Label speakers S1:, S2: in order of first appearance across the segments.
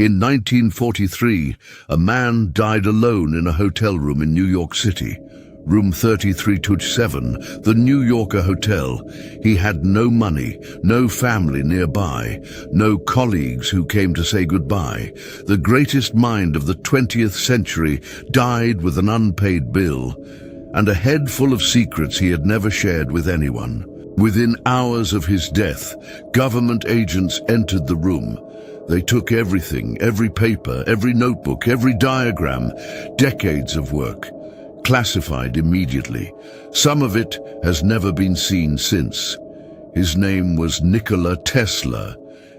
S1: In 1943, a man died alone in a hotel room in New York City. Room 3327, the New Yorker hotel. He had no money, no family nearby, no colleagues who came to say goodbye. The greatest mind of the 20th century died with an unpaid bill, and a head full of secrets he had never shared with anyone. Within hours of his death, government agents entered the room. They took everything, every paper, every notebook, every diagram, decades of work, classified immediately. Some of it has never been seen since. His name was Nikola Tesla,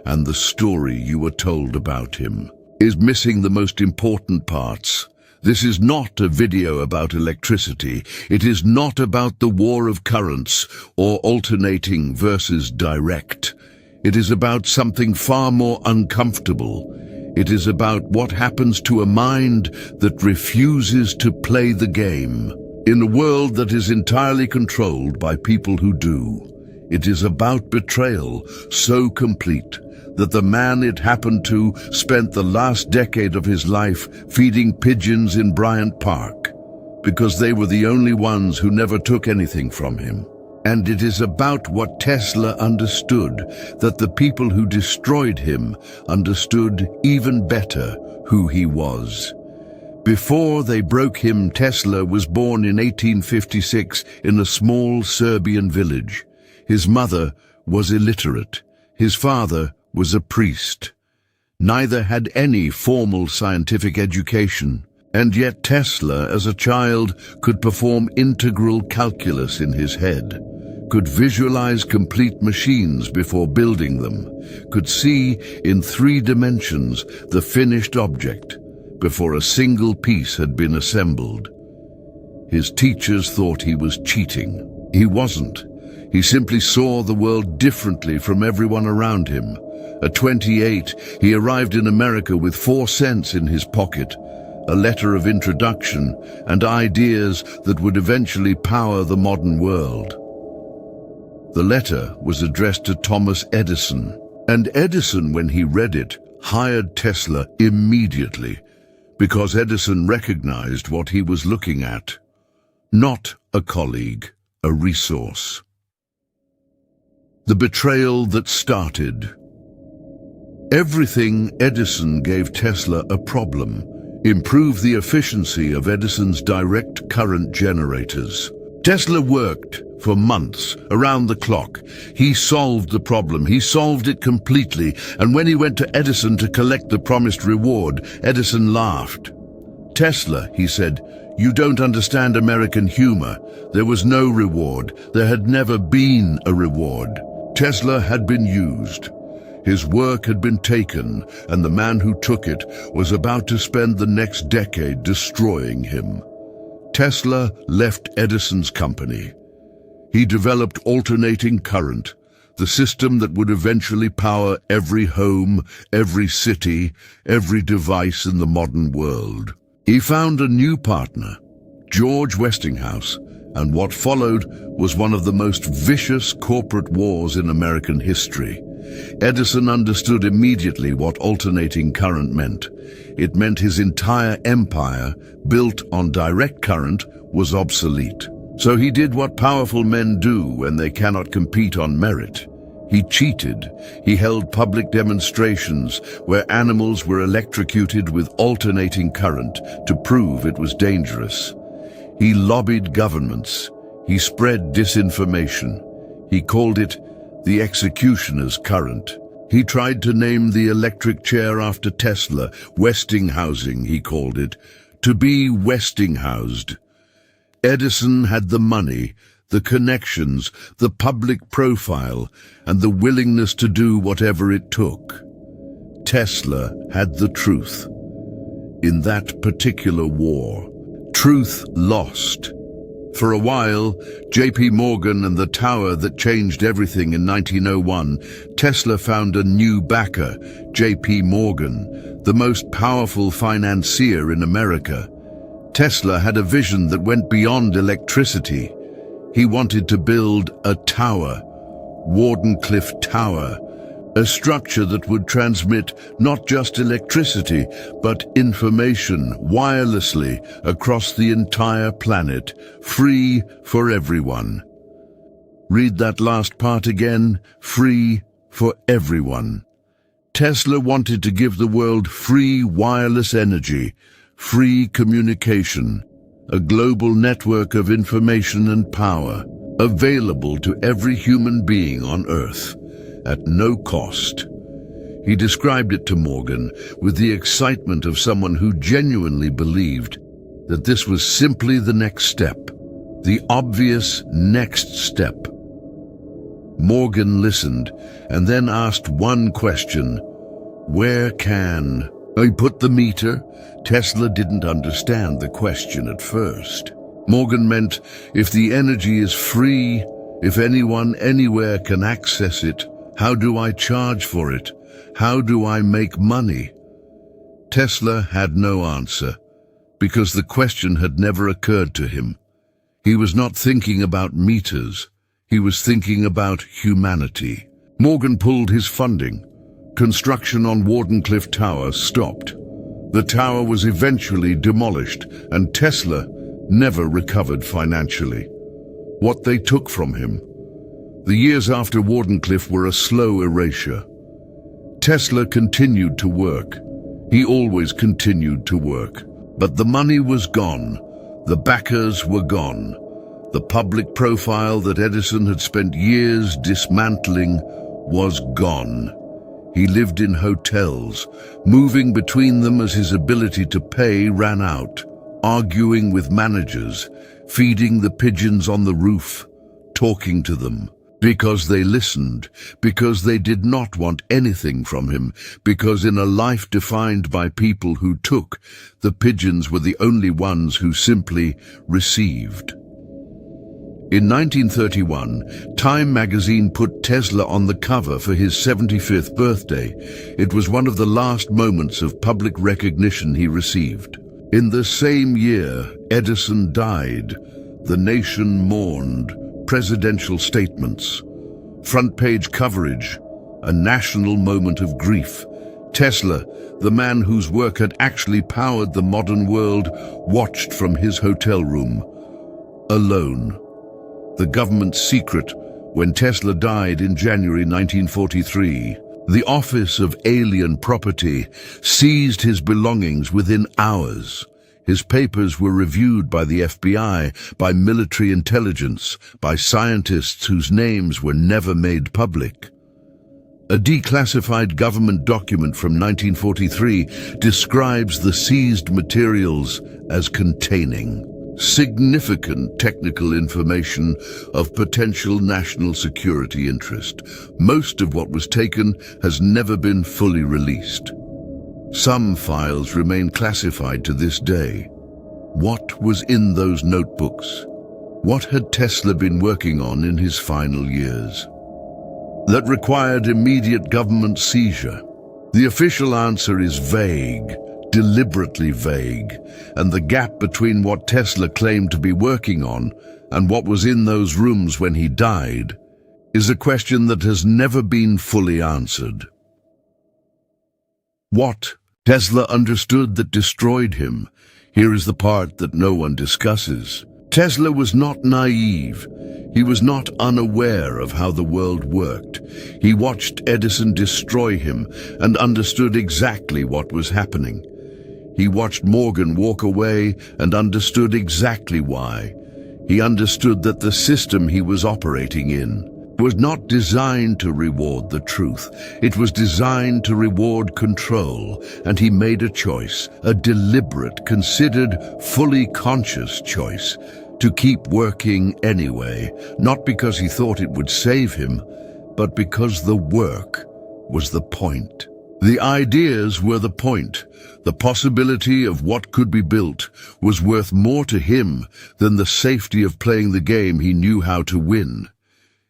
S1: and the story you were told about him is missing the most important parts. This is not a video about electricity. It is not about the war of currents or alternating versus direct. It is about something far more uncomfortable. It is about what happens to a mind that refuses to play the game. In a world that is entirely controlled by people who do. It is about betrayal so complete that the man it happened to spent the last decade of his life feeding pigeons in Bryant Park, because they were the only ones who never took anything from him. And it is about what Tesla understood, that the people who destroyed him understood even better who he was. Before they broke him, Tesla was born in 1856 in a small Serbian village. His mother was illiterate. His father was a priest. Neither had any formal scientific education. And yet Tesla, as a child, could perform integral calculus in his head, could visualize complete machines before building them, could see in 3 dimensions the finished object before a single piece had been assembled. His teachers thought he was cheating. He wasn't. He simply saw the world differently from everyone around him. At 28, he arrived in America with 4 cents in his pocket, a letter of introduction, and ideas that would eventually power the modern world. The letter was addressed to Thomas Edison, and Edison, when he read it, hired Tesla immediately, because Edison recognized what he was looking at. Not a colleague, a resource. The betrayal that started. Everything Edison gave Tesla a problem. Improve the efficiency of Edison's direct current generators. Tesla worked for months, around the clock. He solved the problem. He solved it completely. And when he went to Edison to collect the promised reward, Edison laughed. Tesla, he said, you don't understand American humor. There was no reward. There had never been a reward. Tesla had been used. His work had been taken, and the man who took it was about to spend the next decade destroying him. Tesla left Edison's company. He developed alternating current, the system that would eventually power every home, every city, every device in the modern world. He found a new partner, George Westinghouse, and what followed was one of the most vicious corporate wars in American history. Edison understood immediately what alternating current meant. It meant his entire empire, built on direct current, was obsolete. So he did what powerful men do when they cannot compete on merit. He cheated. He held public demonstrations where animals were electrocuted with alternating current to prove it was dangerous. He lobbied governments. He spread disinformation. He called it the executioner's current. He tried to name the electric chair after Tesla, Westinghousing, he called it, to be Westinghoused. Edison had the money, the connections, the public profile, and the willingness to do whatever it took. Tesla had the truth. In that particular war, truth lost. For a while, J.P. Morgan and the tower that changed everything in 1901, Tesla found a new backer, J.P. Morgan, the most powerful financier in America. Tesla had a vision that went beyond electricity. He wanted to build a tower, Wardenclyffe Tower, A structure that would transmit not just electricity, but information wirelessly across the entire planet, free for everyone. Read that last part again, free for everyone. Tesla wanted to give the world free wireless energy, free communication, a global network of information and power, available to every human being on Earth, at no cost. He described it to Morgan with the excitement of someone who genuinely believed that this was simply the next step, the obvious next step. Morgan listened and then asked one question: where can I put the meter? Tesla didn't understand the question at first. Morgan meant, if the energy is free, if anyone anywhere can access it, how do I charge for it? How do I make money? Tesla had no answer, because the question had never occurred to him. He was not thinking about meters. He was thinking about humanity. Morgan pulled his funding. Construction on Wardenclyffe Tower stopped. The tower was eventually demolished, and Tesla never recovered financially. What they took from him. The years after Wardenclyffe were a slow erasure. Tesla continued to work. He always continued to work. But the money was gone. The backers were gone. The public profile that Edison had spent years dismantling was gone. He lived in hotels, moving between them as his ability to pay ran out, arguing with managers, feeding the pigeons on the roof, talking to them, because they listened, because they did not want anything from him, because in a life defined by people who took, the pigeons were the only ones who simply received. In 1931, Time magazine put Tesla on the cover for his 75th birthday. It was one of the last moments of public recognition he received. In the same year, Edison died. The nation mourned. Presidential statements, front-page coverage, a national moment of grief. Tesla, the man whose work had actually powered the modern world, watched from his hotel room, alone. The government's secret when Tesla died in January 1943. The Office of Alien Property seized his belongings within hours. His papers were reviewed by the FBI, by military intelligence, by scientists whose names were never made public. A declassified government document from 1943 describes the seized materials as containing significant technical information of potential national security interest. Most of what was taken has never been fully released. Some files remain classified to this day. What was in those notebooks? What had Tesla been working on in his final years that required immediate government seizure? The official answer is vague, deliberately vague, and the gap between what Tesla claimed to be working on and what was in those rooms when he died is a question that has never been fully answered. What Tesla understood that destroyed him? Here is the part that no one discusses. Tesla was not naive. He was not unaware of how the world worked. He watched Edison destroy him and understood exactly what was happening. He watched Morgan walk away and understood exactly why. He understood that the system he was operating in was not designed to reward the truth. It was designed to reward control, and he made a choice, a deliberate, considered, fully conscious choice, to keep working anyway, not because he thought it would save him, but because the work was the point. The ideas were the point. The possibility of what could be built was worth more to him than the safety of playing the game he knew how to win.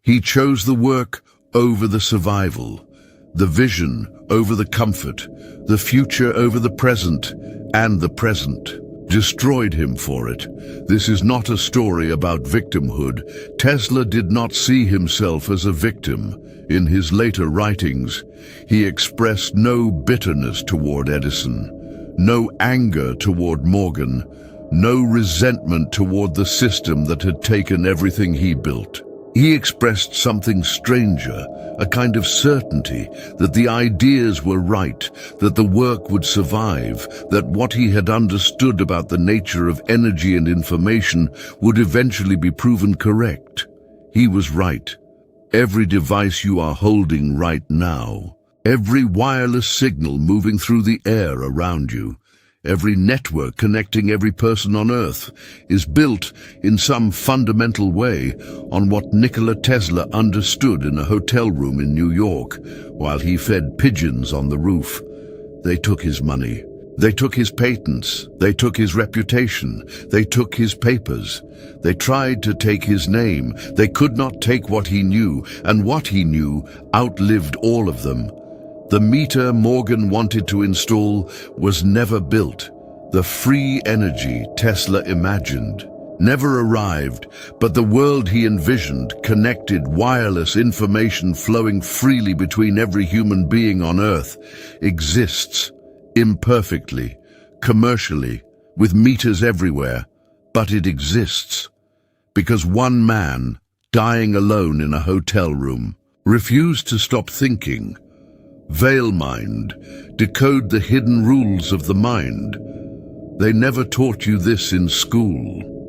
S1: He chose the work over the survival, the vision over the comfort, the future over the present, and the present destroyed him for it. This is not a story about victimhood. Tesla did not see himself as a victim. In his later writings, he expressed no bitterness toward Edison, no anger toward Morgan, no resentment toward the system that had taken everything he built. He expressed something stranger, a kind of certainty that the ideas were right, that the work would survive, that what he had understood about the nature of energy and information would eventually be proven correct. He was right. Every device you are holding right now, every wireless signal moving through the air around you, every network connecting every person on Earth is built in some fundamental way on what Nikola Tesla understood in a hotel room in New York while he fed pigeons on the roof. They took his money. They took his patents. They took his reputation. They took his papers. They tried to take his name. They could not take what he knew, and what he knew outlived all of them. The meter Morgan wanted to install was never built. The free energy Tesla imagined never arrived, but the world he envisioned, connected, wireless information flowing freely between every human being on Earth, exists, imperfectly, commercially, with meters everywhere, but it exists. Because one man, dying alone in a hotel room, refused to stop thinking. VeilMind, decode the hidden rules of the mind. They never taught you this in school.